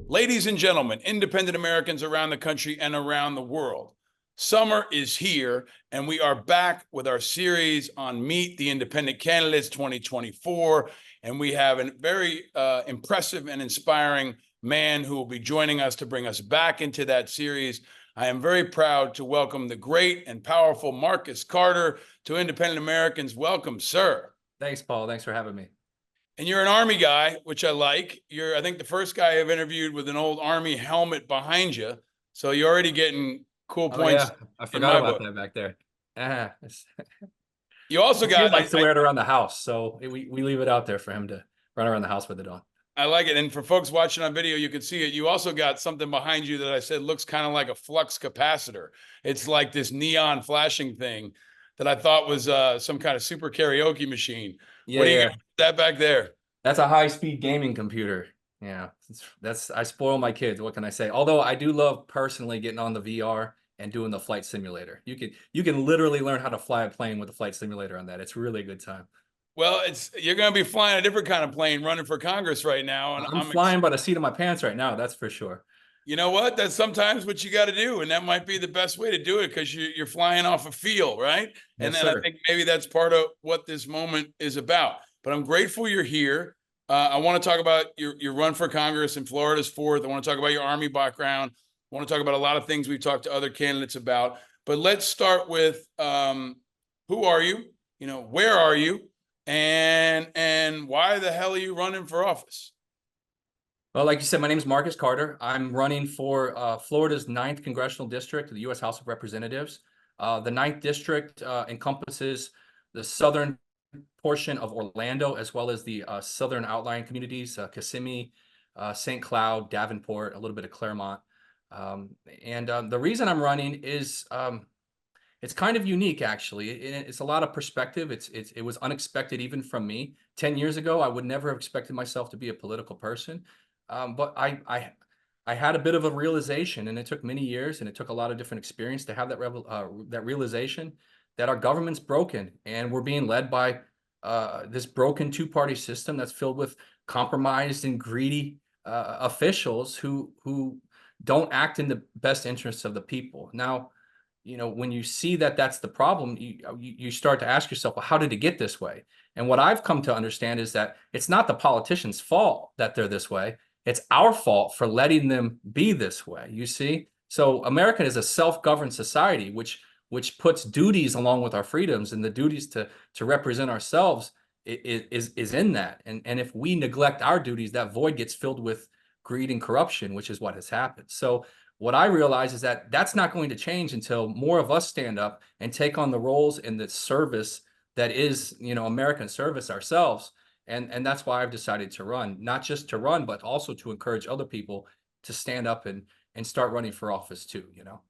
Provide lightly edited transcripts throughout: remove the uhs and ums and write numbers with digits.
Ladies and gentlemen, independent Americans around the country and around the world, summer is here, and we are back with our series on Meet the Independent Candidates 2024. And we have a very impressive and inspiring man who will be joining us to bring us back into that series. I am very proud to welcome the great and powerful Marcus Carter to Independent Americans. Welcome, sir. Thanks, Paul. Thanks for having me. And you're an Army guy, which I like. You're, I think, the first guy I've interviewed with an old Army helmet behind you. So you're already getting cool points. Yeah, I forgot about that back there. You also got... He likes to wear it around the house, so we leave it out there for him to run around the house with it on. I like it. And for folks watching on video, you can see it. You also got something behind you that I said looks kind of like a flux capacitor. It's like this neon flashing thing that I thought was some kind of super karaoke machine. Yeah, What do you got that back there? That's a high-speed gaming computer. Yeah, I spoil my kids. What can I say? Although I do love personally getting on the VR and doing the flight simulator. You can literally learn how to fly a plane with a flight simulator on that. It's really a good time. Well, you're going to be flying a different kind of plane running for Congress right now. And I'm flying by the seat of my pants right now. That's for sure. You know what? That's sometimes what you got to do. And that might be the best way to do it because you're flying off a field, right? And Yes, then sir. I think maybe that's part of what this moment is about. But I'm grateful you're here. I want to talk about your run for Congress in Florida's 4th. I want to talk about your Army background. I want to talk about a lot of things we've talked to other candidates about. But let's start with who are you? You know, where are you? And why the hell are you running for office? Well, like you said, my name is Marcus Carter. I'm running for Florida's 9th Congressional District of the U.S. House of Representatives. The 9th District encompasses the southern portion of Orlando, as well as the southern outlying communities, Kissimmee, St. Cloud, Davenport, a little bit of Claremont. The reason I'm running is it's kind of unique, actually. It's a lot of perspective. It was unexpected even from me. 10 years ago, I would never have expected myself to be a political person. But I had a bit of a realization, and it took many years, and it took a lot of different experience to have that realization that our government's broken, and we're being led by this broken two-party system that's filled with compromised and greedy officials who don't act in the best interests of the people. Now, you know, when you see that that's the problem, you start to ask yourself, well, how did it get this way? And what I've come to understand is that it's not the politicians' fault that they're this way. It's our fault for letting them be this way, you see? So America is a self-governed society, which puts duties along with our freedoms, and the duties to represent ourselves is in that. And if we neglect our duties, that void gets filled with greed and corruption, which is what has happened. So what I realize is that that's not going to change until more of us stand up and take on the roles in the service that is, you know, American service ourselves. And that's why I've decided to run, not just to run, but also to encourage other people to stand up and start running for office too, you know.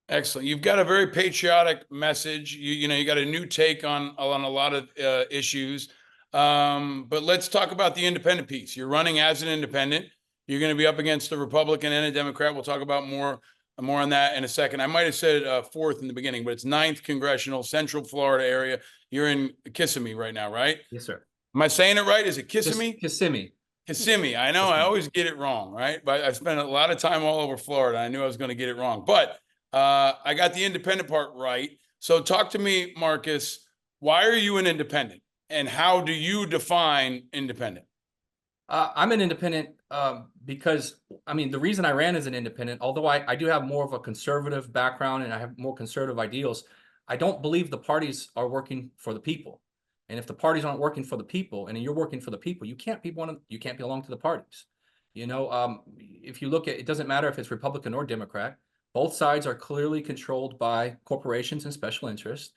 Excellent. You've got a very patriotic message. You know, you got a new take on a lot of issues. But let's talk about the independent piece. You're running as an independent. You're going to be up against a Republican and a Democrat. We'll talk about more on that in a second. I might have said 4th in the beginning, but it's 9th Congressional, Central Florida area. You're in Kissimmee right now, right? Yes, sir. Am I saying it right? Is it Kissimmee? Kissimmee. Kissimmee. I know. I always get it wrong, right? But I've spent a lot of time all over Florida. I knew I was going to get it wrong, but I got the independent part right. So talk to me, Marcus. Why are you an independent, and how do you define independent? I'm an independent because, I mean, the reason I ran as an independent, although I do have more of a conservative background and I have more conservative ideals, I don't believe the parties are working for the people. And if the parties aren't working for the people, and you're working for the people, you can't belong to the parties. You know, if you look at, it doesn't matter if it's Republican or Democrat, both sides are clearly controlled by corporations and special interests,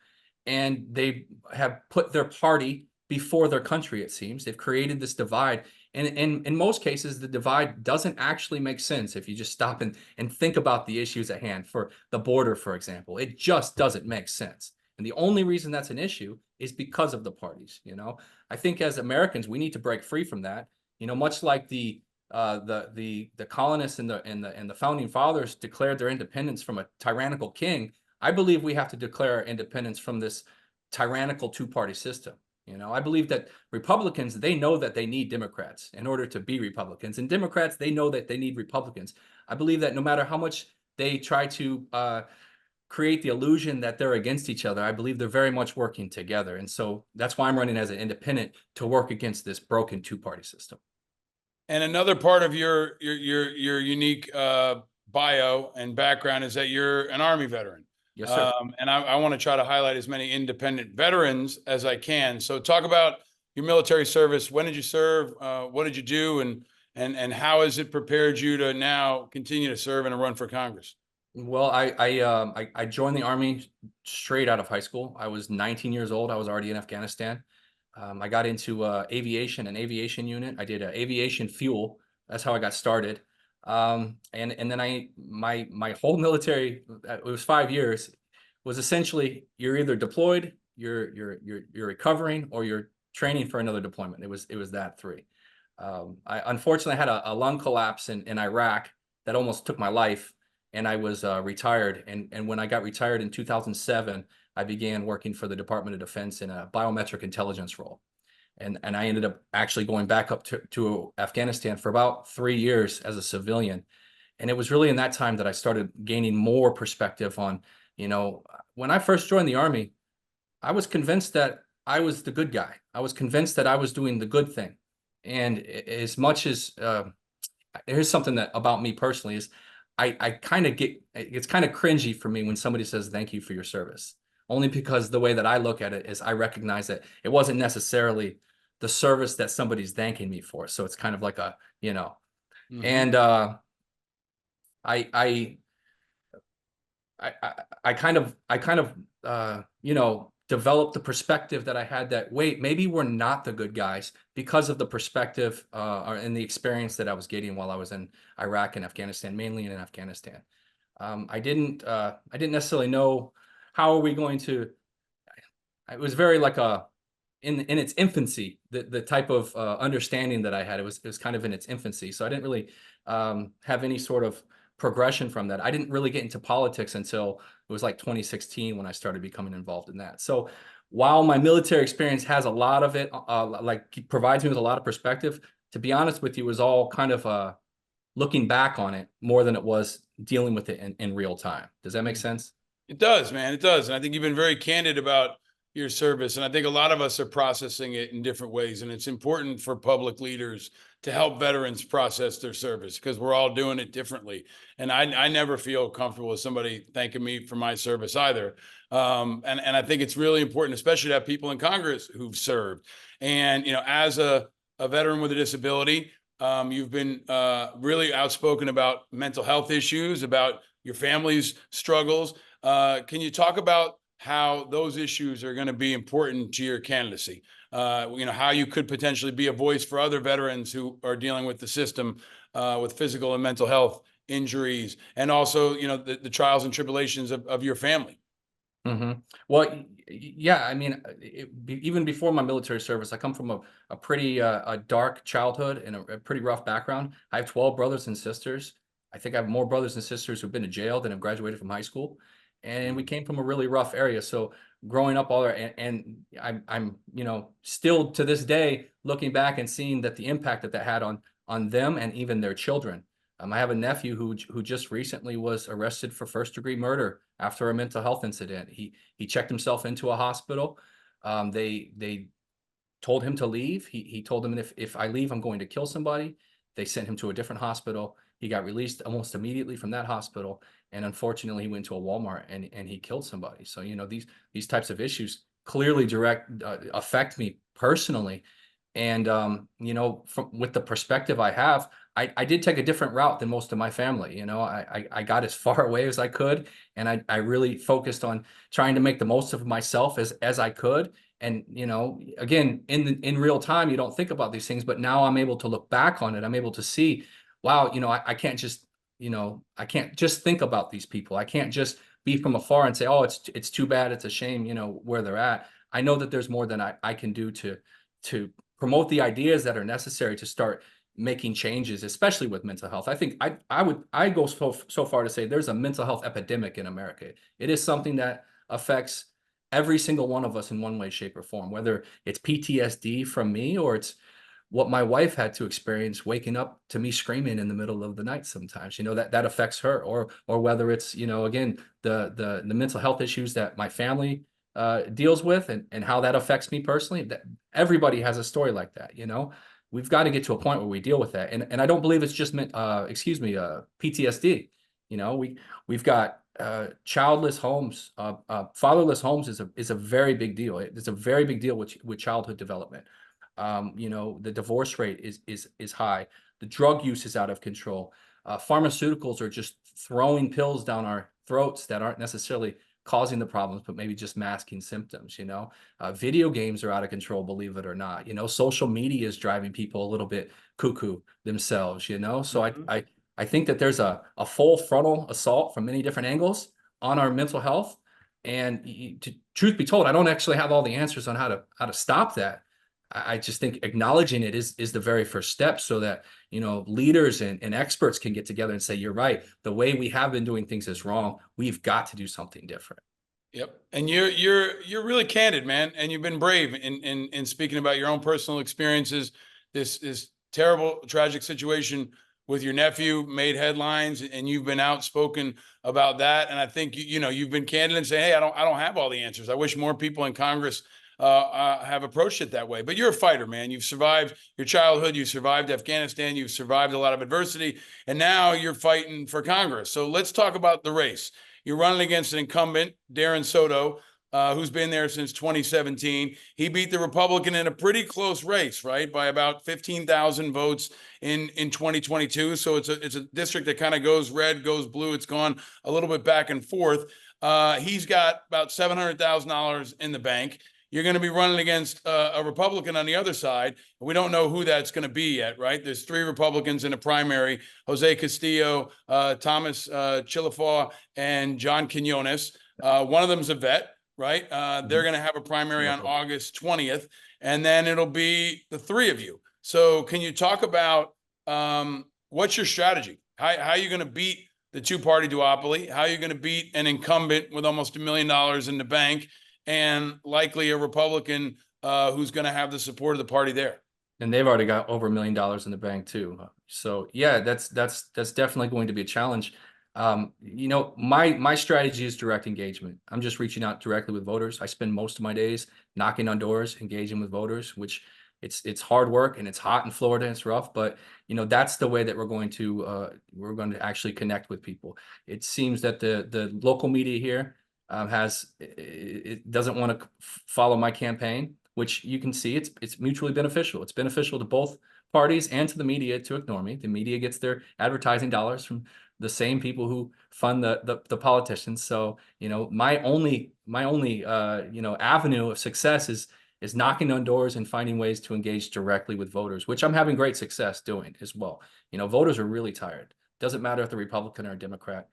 and they have put their party before their country, it seems. They've created this divide. And in most cases, the divide doesn't actually make sense if you just stop and think about the issues at hand. For the border, for example, it just doesn't make sense. And the only reason that's an issue is because of the parties. You know, I think as Americans, we need to break free from that. You know, much like the colonists and the founding fathers declared their independence from a tyrannical king, I believe we have to declare our independence from this tyrannical two-party system. I believe that Republicans, they know that they need Democrats in order to be Republicans, and Democrats, they know that they need Republicans. I believe that no matter how much they try to create the illusion that they're against each other, I believe they're very much working together. And so that's why I'm running as an independent, to work against this broken two-party system. And another part of your unique bio and background is that you're an Army veteran. Yes, sir. And I want to try to highlight as many independent veterans as I can. So talk about your military service. When did you serve? What did you do? And how has it prepared you to now continue to serve and run for Congress? Well, I joined the Army straight out of high school. I was 19 years old. I was already in Afghanistan. I got into aviation, an aviation unit. I did aviation fuel. That's how I got started. And then my whole military, it was 5 years, was essentially you're either deployed, you're recovering, or you're training for another deployment. It was that three. I unfortunately had a lung collapse in Iraq that almost took my life, and I was retired. And when I got retired in 2007, I began working for the Department of Defense in a biometric intelligence role. And I ended up actually going back up to Afghanistan for about 3 years as a civilian. And it was really in that time that I started gaining more perspective on, when I first joined the Army, I was convinced that I was the good guy. I was convinced that I was doing the good thing. And as much as, here's something that about me personally is I kind of it's kind of cringy for me when somebody says, thank you for your service. Only because the way that I look at it is I recognize that it wasn't necessarily the service that somebody's thanking me for. So it's kind of like and I kind of developed the perspective that I had that, wait, maybe we're not the good guys because of the perspective and the experience that I was getting while I was in Iraq and Afghanistan, mainly in Afghanistan. I didn't necessarily know how are we going to. It was very like in its infancy, the type of understanding that I had. It was kind of in its infancy, so I didn't really have any sort of progression from that. I didn't really get into politics until it was like 2016 when I started becoming involved in that. So while my military experience has a lot of it, provides me with a lot of perspective, to be honest with you, it was all kind of looking back on it more than it was dealing with it in real time. Does that make sense? It does, man. It does. And I think you've been very candid about your service. And I think a lot of us are processing it in different ways. And it's important for public leaders to help veterans process their service because we're all doing it differently. And I never feel comfortable with somebody thanking me for my service either. And I think it's really important, especially to have people in Congress who've served. And, as a veteran with a disability, you've been really outspoken about mental health issues, about your family's struggles. Can you talk about how those issues are going to be important to your candidacy? How you could potentially be a voice for other veterans who are dealing with the system with physical and mental health injuries, and also, the trials and tribulations of your family. Mm-hmm. Well, yeah, I mean, even before my military service, I come from a pretty dark childhood and a pretty rough background. I have 12 brothers and sisters. I think I have more brothers and sisters who've been to jail than have graduated from high school. And we came from a really rough area. So growing up all there, and I'm still to this day looking back and seeing that the impact that had on them and even their children. I have a nephew who just recently was arrested for first-degree murder after a mental health incident. He checked himself into a hospital. They told him to leave. He told them, if I leave, I'm going to kill somebody. They sent him to a different hospital. He got released almost immediately from that hospital. And unfortunately, he went to a Walmart and he killed somebody. So, these types of issues clearly affect me personally. And, with the perspective I have, I did take a different route than most of my family. I got as far away as I could. And I really focused on trying to make the most of myself as I could. And, again, in real time, you don't think about these things. But now I'm able to look back on it. I'm able to see, wow, I can't just, I can't just think about these people. I can't just be from afar and say, oh, it's too bad. It's a shame, where they're at. I know that there's more than I can do to promote the ideas that are necessary to start making changes, especially with mental health. I think I go so far to say there's a mental health epidemic in America. It is something that affects every single one of us in one way, shape, or form, whether it's PTSD from me or it's what my wife had to experience waking up to me screaming in the middle of the night sometimes, that affects her, or whether it's, again, the mental health issues that my family deals with, and how that affects me personally. That everybody has a story like that. We've got to get to a point where we deal with that. And I don't believe it's just meant, PTSD. We've got childless homes, fatherless homes is a very big deal. It's a very big deal with childhood development. The divorce rate is high. The drug use is out of control. Pharmaceuticals are just throwing pills down our throats that aren't necessarily causing the problems, but maybe just masking symptoms. Video games are out of control, believe it or not. Social media is driving people a little bit cuckoo themselves. So I think that there's a full frontal assault from many different angles on our mental health. And truth be told, I don't actually have all the answers on how to stop that. I just think acknowledging it is the very first step, so that leaders and experts can get together and say, you're right, the way we have been doing things is wrong. We've got to do something different. Yep. And you're really candid, man, and you've been brave in speaking about your own personal experiences. This terrible, tragic situation with your nephew made headlines, and you've been outspoken about that. And I think you've been candid and say, hey, I don't have all the answers. I wish more people in Congress have approached it that way. But you're a fighter, man. You've survived your childhood. You survived Afghanistan. You've survived a lot of adversity. And now you're fighting for Congress. So let's talk about the race. You're running against an incumbent, Darren Soto, who's been there since 2017. He beat the Republican in a pretty close race, right, by about 15,000 votes in 2022. So it's a district that kind of goes red, goes blue. It's gone a little bit back and forth. He's got about $700,000 in the bank. You're going to be running against a Republican on the other side. We don't know who that's going to be yet, right? There's 3 Republicans in a primary: Jose Castillo, Thomas Chilifaw, and John Quinones. One of them's a vet, right? They're going to have a primary on August 20th, and then it'll be the 3 of you. So can you talk about what's your strategy? How are you going to beat the 2-party duopoly? How are you going to beat an incumbent with almost $1 million in the bank, and likely a Republican who's going to have the support of the party there? And they've already got over $1 million in the bank too. So yeah, that's definitely going to be a challenge. My strategy is direct engagement. I'm just reaching out directly with voters. I spend most of my days knocking on doors, engaging with voters, which it's hard work, and it's hot in Florida and it's rough, but that's the way that we're going to actually connect with people. It seems that the local media here it doesn't want to follow my campaign, which you can see it's mutually beneficial. It's beneficial to both parties and to the media to ignore me. The media gets their advertising dollars from the same people who fund the politicians. So my only avenue of success is knocking on doors and finding ways to engage directly with voters, which I'm having great success doing as well. Voters are really tired. Doesn't matter if they're Republican or Democrat.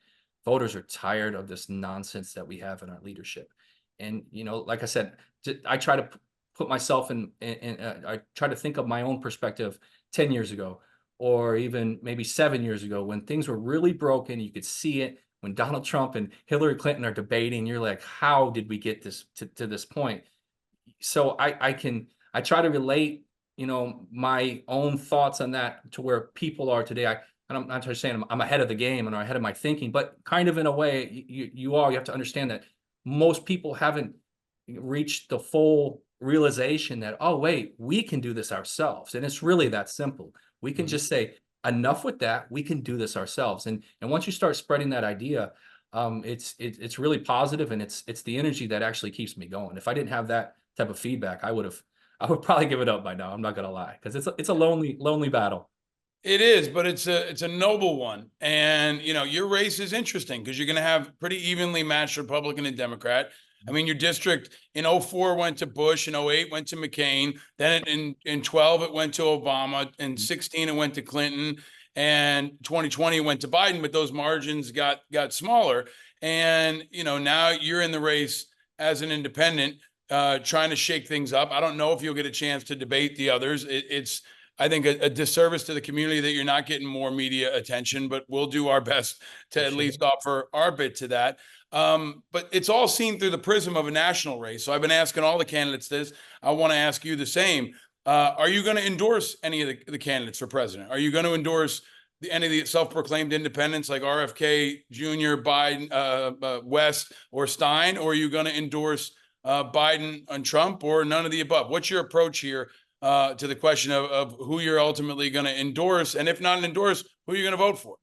Voters are tired of this nonsense that we have in our leadership. And, like I said, I try to put myself in I try to think of my own perspective 10 years ago, or even maybe 7 years ago, when things were really broken. You could see it when Donald Trump and Hillary Clinton are debating. You're like, how did we get this to this point? So I try to relate, my own thoughts on that to where people are today. I'm not just saying I'm ahead of the game and ahead of my thinking, but kind of in a way you have to understand that most people haven't reached the full realization that, oh, wait, we can do this ourselves. And it's really that simple. We can just say, enough with that. We can do this ourselves. And once you start spreading that idea, it's really positive, and it's the energy that actually keeps me going. If I didn't have that type of feedback, I would probably give it up by now. I'm not going to lie, because it's a lonely battle. It is, but it's a noble one. And, your race is interesting because you're going to have pretty evenly matched Republican and Democrat. I mean, your district in 2004 went to Bush, in 2008 went to McCain, then in 2012 it went to Obama, in 2016 it went to Clinton, and 2020 went to Biden, but those margins got smaller. And, now you're in the race as an independent, trying to shake things up. I don't know if you'll get a chance to debate the others. It's I think a disservice to the community that you're not getting more media attention, but we'll do our best to at least offer our bit to that. But it's all seen through the prism of a national race. So I've been asking all the candidates this. I want to ask you the same. Are you going to endorse any of the candidates for president? Are you going to endorse any of the self-proclaimed independents like RFK Jr., Biden, West, or Stein? Or are you going to endorse Biden and Trump, or none of the above? What's your approach here to the question of who you're ultimately going to endorse? And if not endorse, who are you going to vote for?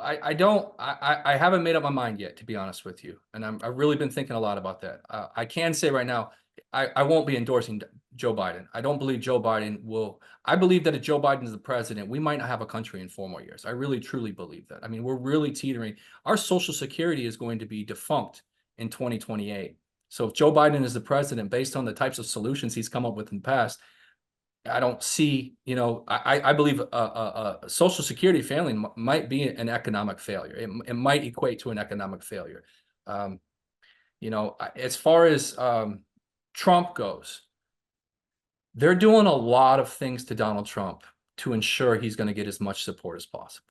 I haven't made up my mind yet, to be honest with you. And I've really been thinking a lot about that. I can say right now, I won't be endorsing Joe Biden. I don't believe Joe Biden will. I believe that if Joe Biden is the president, we might not have a country in 4 more years. I really, truly believe that. I mean, we're really teetering. Our Social Security is going to be defunct in 2028. So if Joe Biden is the president, based on the types of solutions he's come up with in the past, I don't see, I believe a Social Security failing might be an economic failure. It might equate to an economic failure. As far as Trump goes, they're doing a lot of things to Donald Trump to ensure he's going to get as much support as possible.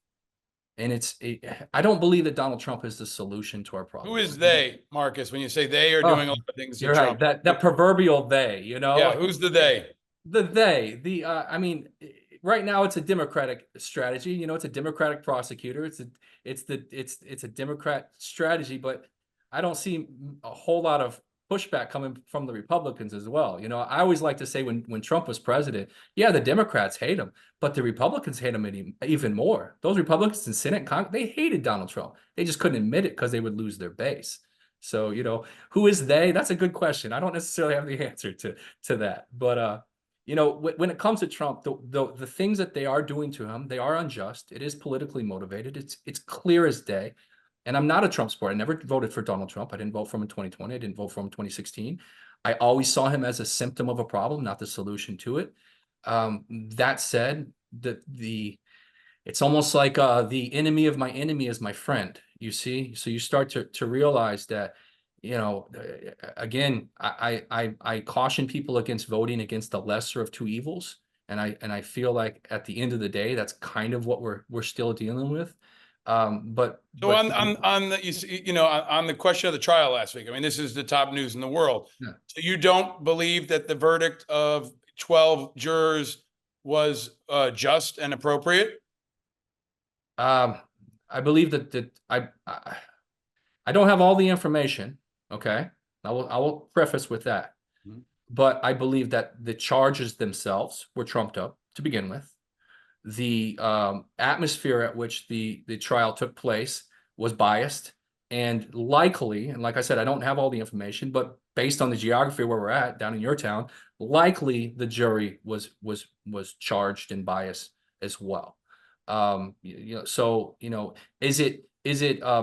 And I don't believe that Donald Trump is the solution to our problem. Who is they, Marcus? When you say they are doing a lot of things to Trump, right. That proverbial they, Yeah, who's the they? I mean, right now it's a Democratic strategy. It's a Democratic prosecutor. It's a Democrat strategy, but I don't see a whole lot of pushback coming from the Republicans as well. I always like to say when Trump was president, yeah, the Democrats hate him, but the Republicans hate him even more. Those Republicans in Senate, they hated Donald Trump. They just couldn't admit it because they would lose their base. So, who is they? That's a good question. I don't necessarily have the answer to that. But, when it comes to Trump, the things that they are doing to him, they are unjust. It is politically motivated. It's clear as day. And I'm not a Trump supporter. I never voted for Donald Trump. I didn't vote for him in 2020. I didn't vote for him in 2016. I always saw him as a symptom of a problem, not the solution to it. That said, it's almost like the enemy of my enemy is my friend, you see? So you start to realize that, again, I caution people against voting against the lesser of two evils. And I feel like at the end of the day, that's kind of what we're still dealing with. On the question of the trial last week, I mean, this is the top news in the world. Yeah. So you don't believe that the verdict of 12 jurors was just and appropriate? I believe that I don't have all the information. Okay, I will preface with that, but I believe that the charges themselves were trumped up to begin with. The atmosphere at which the trial took place was biased and likely, and like I said, I don't have all the information, but based on the geography where we're at down in your town, likely the jury was charged in bias as well. Is it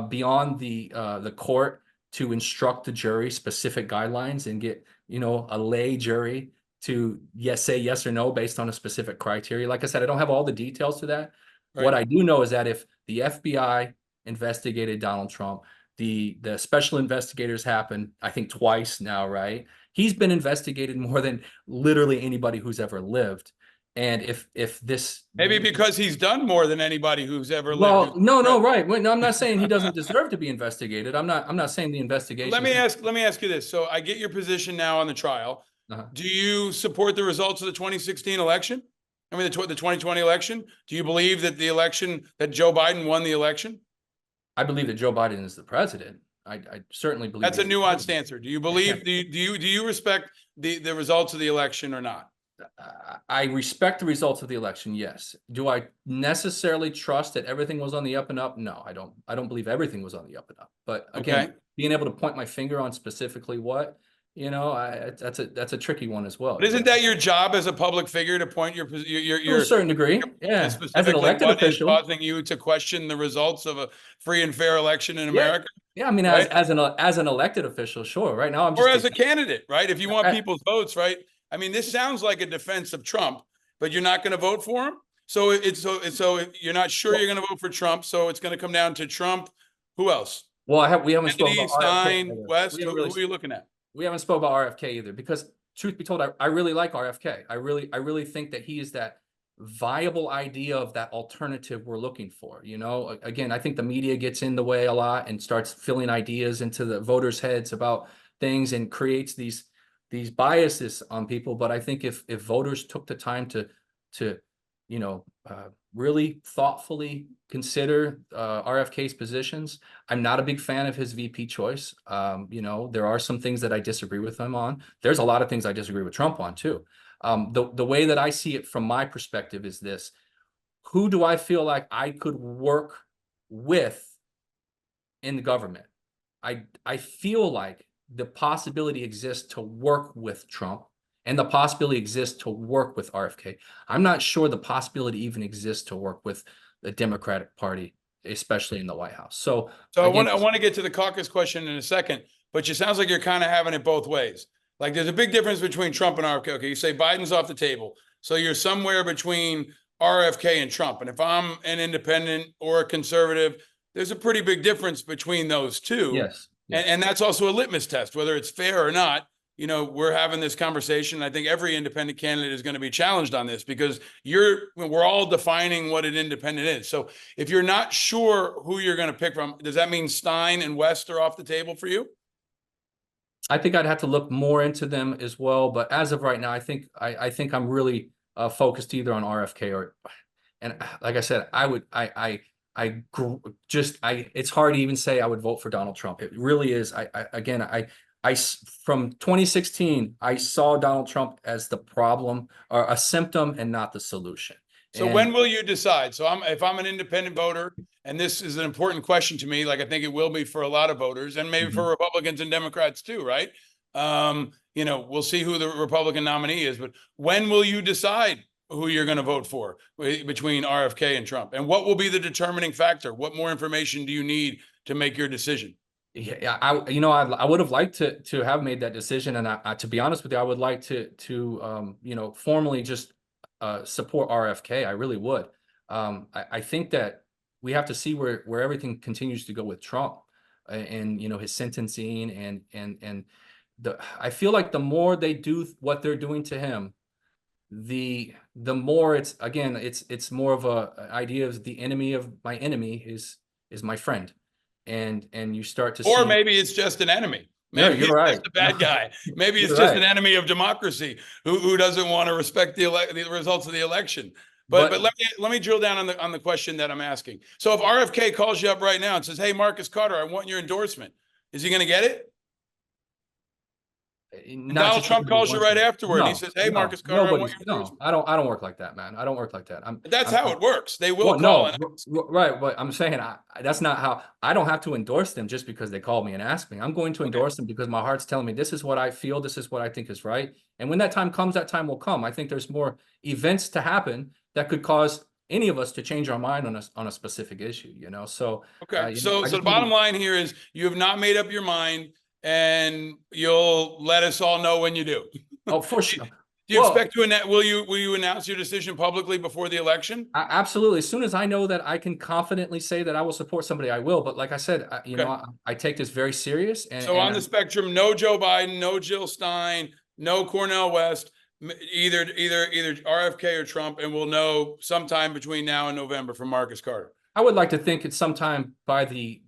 beyond the court to instruct the jury specific guidelines and get a lay jury to say yes or no based on a specific criteria? Like I said, I don't have all the details to that. Right. What I do know is that if the FBI investigated Donald Trump, the special investigators happened, I think twice now, right? He's been investigated more than literally anybody who's ever lived. And if this maybe because he's done more than anybody who's ever lived. No, right. No, I'm not saying he doesn't deserve to be investigated. I'm not saying the investigation. Let me ask you this. So I get your position now on the trial. Do you support the results of the 2016 election? I mean, the 2020 election? Do you believe that that Joe Biden won the election? I believe that Joe Biden is the president. I certainly believe that's a nuanced answer. Do you believe? do you respect the results of the election or not? I respect the results of the election. Yes. Do I necessarily trust that everything was on the up and up? No, I don't. I don't believe everything was on the up and up. But again, being able to point my finger on specifically what. That's a tricky one as well. But isn't that your job as a public figure to point your to a certain degree? Yeah, as an elected official, causing you to question the results of a free and fair election in America? Yeah, I mean, right? as an elected official, sure. Right now, I'm just as a candidate, right? If you want people's votes, right? I mean, this sounds like a defense of Trump, but you're not going to vote for him. So you're not sure you're going to vote for Trump. So it's going to come down to Trump. Who else? Well, we haven't spoken about Stein, West. Who are you looking at? We haven't spoken about RFK either, because truth be told, I really like RFK. I really think that he is that viable idea of that alternative we're looking for. You know, again, I think the media gets in the way a lot and starts filling ideas into the voters' heads about things and creates these biases on people. But I think if voters took the time to you know, really thoughtfully consider RFK's positions. I'm not a big fan of his VP choice. You know, there are some things that I disagree with him on. There's a lot of things I disagree with Trump on too. The way that I see it from my perspective is this: who do I feel like I could work with in the government? I feel like the possibility exists to work with Trump, and the possibility exists to work with RFK. I'm not sure the possibility even exists to work with the Democratic Party, especially in the White House. So again, I want to get to the caucus question in a second, but it sounds like you're kind of having it both ways. Like there's a big difference between Trump and RFK. Okay, you say Biden's off the table, so you're somewhere between RFK and Trump. And if I'm an independent or a conservative, there's a pretty big difference between those two. Yes. And that's also a litmus test, whether it's fair or not. You know, we're having this conversation. I think every independent candidate is going to be challenged on this because we're all defining what an independent is. So if you're not sure who you're going to pick from, does that mean Stein and West are off the table for you? I think I'd have to look more into them as well. But as of right now, I think I'm really focused either on RFK or, and like I said, it's hard to even say I would vote for Donald Trump. It really is. From 2016, I saw Donald Trump as the problem or a symptom and not the solution. So when will you decide? So if I'm an independent voter, and this is an important question to me, like I think it will be for a lot of voters and maybe for Republicans and Democrats too, right? You know, we'll see who the Republican nominee is, but when will you decide who you're going to vote for between RFK and Trump? And what will be the determining factor? What more information do you need to make your decision? Yeah, I would have liked to have made that decision, and to be honest with you, I would like to formally just support RFK. I really would. I think that we have to see where everything continues to go with Trump, and his sentencing and I feel like the more they do what they're doing to him, the more it's more of a idea of the enemy of my enemy is my friend. And you start to see, or maybe it's just an enemy. Maybe you're right. Just a bad guy. Maybe it's just an enemy of democracy who doesn't want to respect the results of the election. But let me drill down on the question that I'm asking. So if RFK calls you up right now and says, "Hey, Marcus Carter, I want your endorsement," is he going to get it? Donald Trump calls you right afterward and he says, "Hey, Marcus Carter, I want your endorsement." I don't work like that, man. I don't work like that. That's how it works. They will call. Right. But I'm saying that's not how. I don't have to endorse them just because they call me and ask me. I'm going to endorse them because my heart's telling me this is what I feel. This is what I think is right. And when that time comes, that time will come. I think there's more events to happen that could cause any of us to change our mind on a specific issue. So okay. So the bottom line here is you have not made up your mind, and you'll let us all know when you do. Oh, for sure. Do you expect to will you announce your decision publicly before the election? Absolutely. As soon as I know that I can confidently say that I will support somebody, I will. But like I said, I take this very serious. So on the spectrum, no Joe Biden, no Jill Stein, no Cornel West, either RFK or Trump, and we'll know sometime between now and November from Marcus Carter. I would like to think it's sometime by the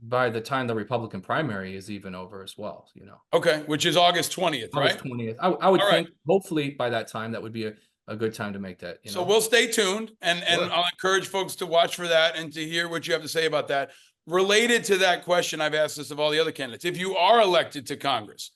time the Republican primary is even over as well. Okay, which is August 20th, right? August 20th. I would think hopefully by that time that would be a good time to make that. So we'll stay tuned, and I'll encourage folks to watch for that and to hear what you have to say about that. Related to that question, I've asked this of all the other candidates. If you are elected to Congress,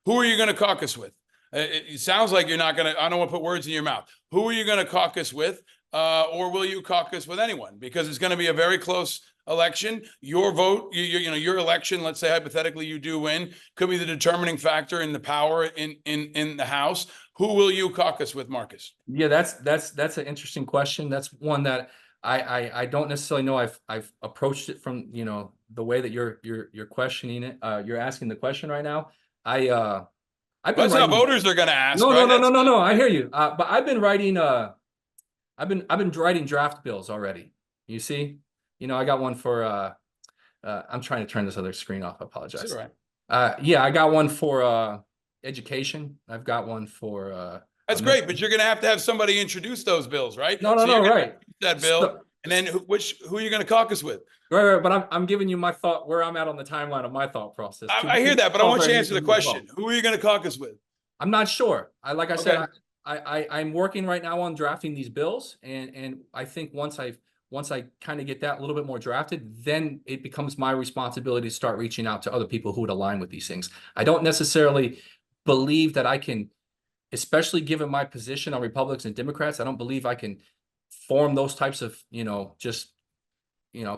who are you going to caucus with? It sounds like you're not going to. I don't want to put words in your mouth. Who are you going to caucus with? Or will you caucus with anyone? Because it's going to be a very close election. Your vote, your election, let's say hypothetically you do win, could be the determining factor in the power in the House. Who will you caucus with, Marcus? Yeah, that's an interesting question. That's one that I don't necessarily know. I've approached it from the way that you're questioning it. You're asking the question right now. That's how voters are going to ask. No. I hear you. But I've been writing. I've been writing draft bills already. You see, I got one for. I'm trying to turn this other screen off. I apologize. That's all right. Yeah, I got one for education. I've got one for That's great, but you're going to have somebody introduce those bills, right? No, So you're gonna right. introduce that bill, So, and then who are you going to caucus with? right, but I'm giving you my thought, where I'm at on the timeline of my thought process. I hear that, but I want you to answer the question. Who are you going to caucus with? I'm not sure. Like I said, Okay. I'm working right now on drafting these bills, and I think once I kind of get that a little bit more drafted, then it becomes my responsibility to start reaching out to other people who would align with these things. I don't necessarily believe that I can, especially given my position on Republicans and Democrats, I don't believe I can form those types of, just,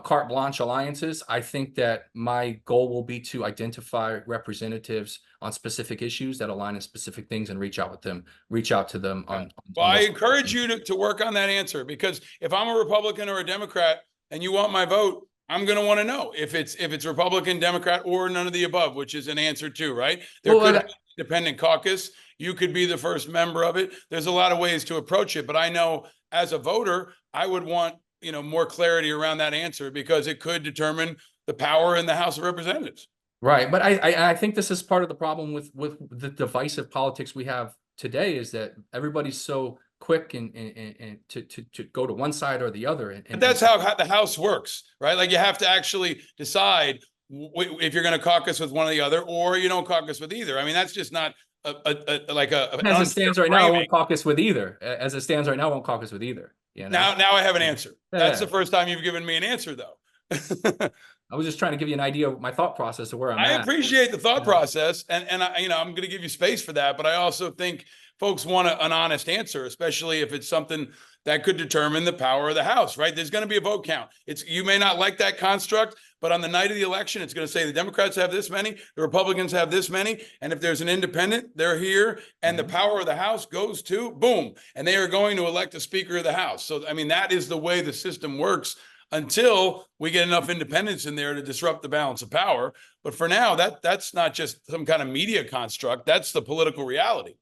carte blanche alliances. I think that my goal will be to identify representatives on specific issues that align in specific things and reach out to them on. Well, on I those encourage you to work on that answer, because if I'm a Republican or a Democrat and you want my vote, I'm going to want to know if it's Republican, Democrat, or none of the above, which is an answer too, right? There could be an independent caucus. You could be the first member of it. There's a lot of ways to approach it, but I know as a voter, I would want, more clarity around that answer, because it could determine the power in the House of Representatives. Right, but I think this is part of the problem with the divisive politics we have today, is that everybody's so quick and to go to one side or the other. And that's how the House works, right? Like, you have to actually decide if you're going to caucus with one or the other, or you don't caucus with either. I mean, that's just not as it stands right now, I won't caucus with either. As it stands right now, I won't caucus with either. Now I have an answer. That's the first time you've given me an answer, though. I was just trying to give you an idea of my thought process of where I'm at. I appreciate the thought process, and I'm going to give you space for that, but I also think folks want an honest answer, especially if it's something that could determine the power of the House, right? There's going to be a vote count. You may not like that construct, but on the night of the election, it's going to say the Democrats have this many, the Republicans have this many, and if there's an independent, they're here, and the power of the House goes to, boom, and they are going to elect a Speaker of the House. So, I mean, that is the way the system works until we get enough independents in there to disrupt the balance of power. But for now, that's not just some kind of media construct. That's the political reality.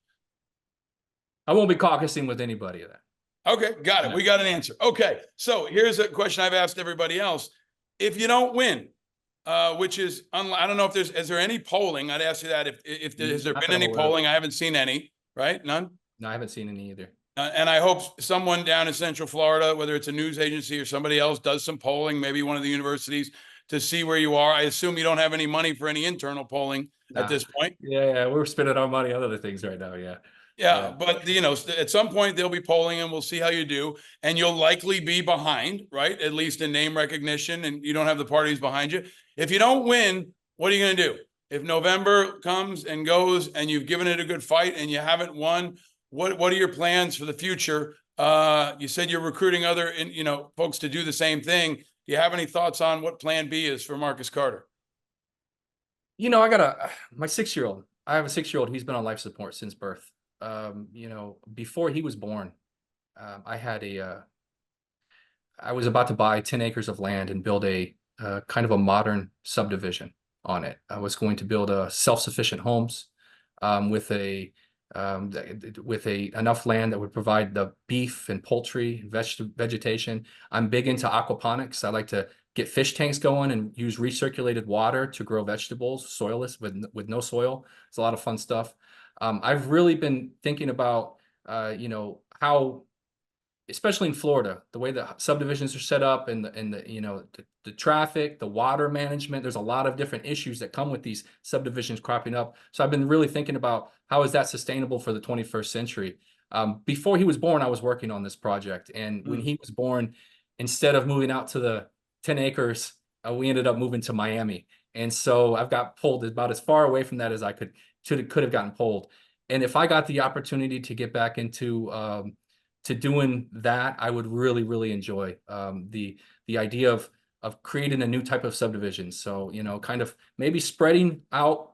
I won't be caucusing with anybody of that. Okay, got it. We got an answer. Okay, so here's a question I've asked everybody else. If you don't win, which is, I don't know if is there any polling? I'd ask you that. Has there been any polling? I haven't seen any, right? None? No, I haven't seen any either. And I hope someone down in Central Florida, whether it's a news agency or somebody else, does some polling, maybe one of the universities, to see where you are. I assume you don't have any money for any internal polling at this point. Yeah, we're spending our money on other things right now. Yeah, but at some point they'll be polling, and we'll see how you do. And you'll likely be behind, right? At least in name recognition, and you don't have the parties behind you. If you don't win, what are you going to do? If November comes and goes and you've given it a good fight and you haven't won, what are your plans for the future? You said you're recruiting other folks to do the same thing. Do you have any thoughts on what plan B is for Marcus Carter? I got my 6-year-old. I have a 6-year-old. He's been on life support since birth. Before he was born, I was about to buy 10 acres of land and build a kind of a modern subdivision on it. I was going to build a self-sufficient homes with enough land that would provide the beef and poultry, vegetation. I'm big into aquaponics. I like to get fish tanks going and use recirculated water to grow vegetables, soilless with no soil. It's a lot of fun stuff. I've really been thinking about, how, especially in Florida, the way that subdivisions are set up and the traffic, the water management, there's a lot of different issues that come with these subdivisions cropping up. So I've been really thinking about how is that sustainable for the 21st century. Before he was born, I was working on this project. And when he was born, instead of moving out to the 10 acres, we ended up moving to Miami. And so I've got pulled about as far away from that as I could have gotten pulled. And if I got the opportunity to get back into to doing that, I would really, really enjoy the idea of creating a new type of subdivision. So, kind of maybe spreading out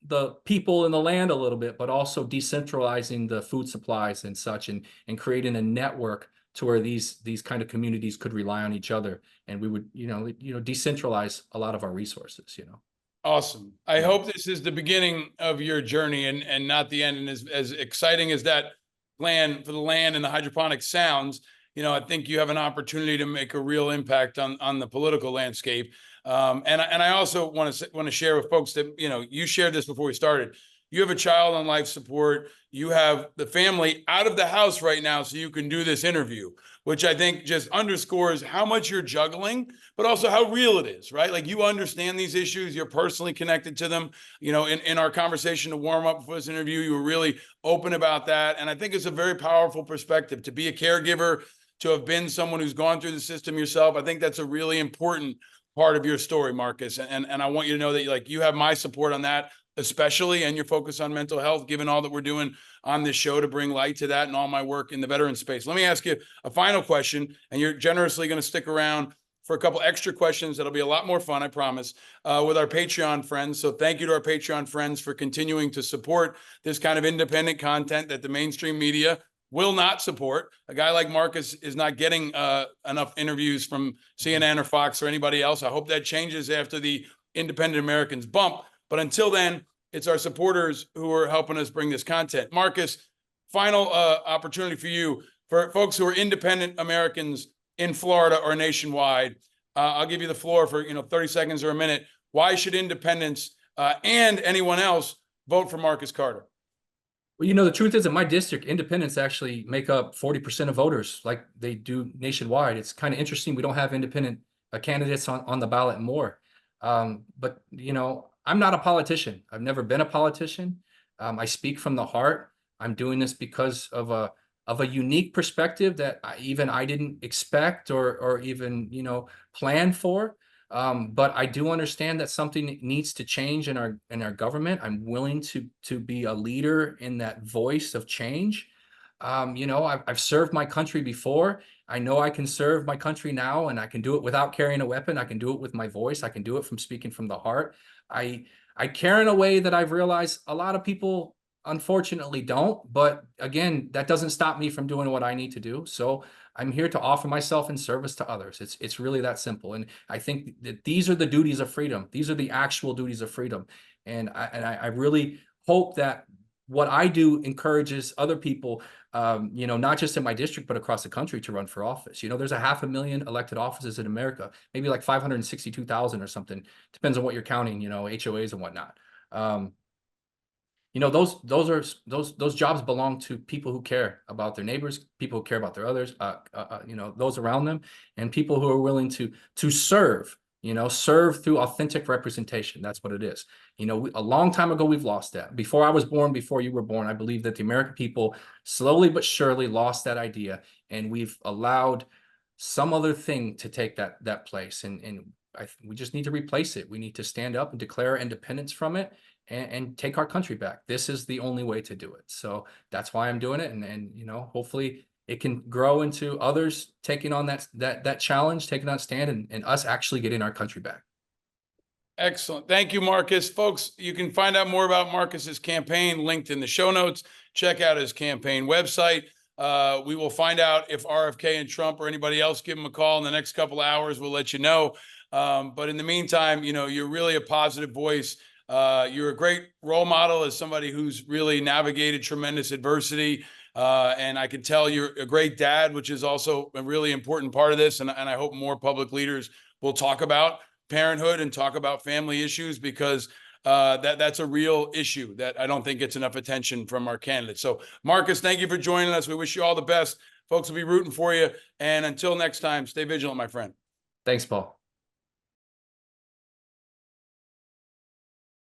the people in the land a little bit, but also decentralizing the food supplies and such, and creating a network to where these kind of communities could rely on each other, and we would, decentralize a lot of our resources, Awesome. I hope this is the beginning of your journey and not the end. And as exciting as that plan for the land and the hydroponics sounds, I think you have an opportunity to make a real impact on the political landscape. And I also want to share with folks that, you shared this before we started. You have a child on life support. You have the family out of the house right now so you can do this interview, which I think just underscores how much you're juggling, but also how real it is, right? Like, you understand these issues. You're personally connected to them. You know, in our conversation to warm up for this interview, you were really open about that. And I think it's a very powerful perspective to be a caregiver, to have been someone who's gone through the system yourself. I think that's a really important part of your story, Marcus. And I want you to know that, like, you have my support on that, especially, and your focus on mental health, given all that we're doing on this show to bring light to that and all my work in the veteran space. Let me ask you a final question, and you're generously going to stick around for a couple extra questions. That'll be a lot more fun, I promise, with our Patreon friends. So thank you to our Patreon friends for continuing to support this kind of independent content that the mainstream media will not support. A guy like Marcus is not getting enough interviews from CNN or Fox or anybody else. I hope that changes after the Independent Americans bump. But until then, it's our supporters who are helping us bring this content. Marcus, final opportunity for you. For folks who are independent Americans in Florida or nationwide, I'll give you the floor for 30 seconds or a minute. Why should independents and anyone else vote for Marcus Carter? Well, the truth is, in my district, independents actually make up 40% of voters, like they do nationwide. It's kind of interesting. We don't have independent candidates on the ballot more. But I'm not a politician. I've never been a politician. I speak from the heart. I'm doing this because of a unique perspective that I didn't expect or even plan for. But I do understand that something needs to change in our government. I'm willing to be a leader in that voice of change. I've served my country before. I know I can serve my country now, and I can do it without carrying a weapon. I can do it with my voice. I can do it from speaking from the heart. I care in a way that I've realized a lot of people unfortunately don't. But again, that doesn't stop me from doing what I need to do. So I'm here to offer myself in service to others. It's really that simple. And I think that these are the duties of freedom. These are the actual duties of freedom. And I really hope that what I do encourages other people, not just in my district, but across the country, to run for office. There's 500,000 elected offices in America, maybe like 562,000 or something. Depends on what you're counting, HOAs and whatnot. Those jobs belong to people who care about their neighbors, people who care about their others, those around them, and people who are willing to serve, serve through authentic representation. That's what it is. A long time ago, we've lost that. Before I was born, before you were born, I believe that the American people slowly but surely lost that idea, and we've allowed some other thing to take that place. And we just need to replace it. We need to stand up and declare independence from it. And take our country back. This is the only way to do it. So that's why I'm doing it. And hopefully it can grow into others taking on that challenge, taking that stand, and us actually getting our country back. Excellent. Thank you, Marcus. Folks, you can find out more about Marcus's campaign linked in the show notes. Check out his campaign website. We will find out if RFK and Trump or anybody else give him a call in the next couple of hours. We'll let you know. But in the meantime, you're really a positive voice. You're a great role model as somebody who's really navigated tremendous adversity. And I can tell you're a great dad, which is also a really important part of this. And I hope more public leaders will talk about parenthood and talk about family issues, because that's a real issue that I don't think gets enough attention from our candidates. So, Marcus, thank you for joining us. We wish you all the best. Folks will be rooting for you. And until next time, stay vigilant, my friend. Thanks, Paul.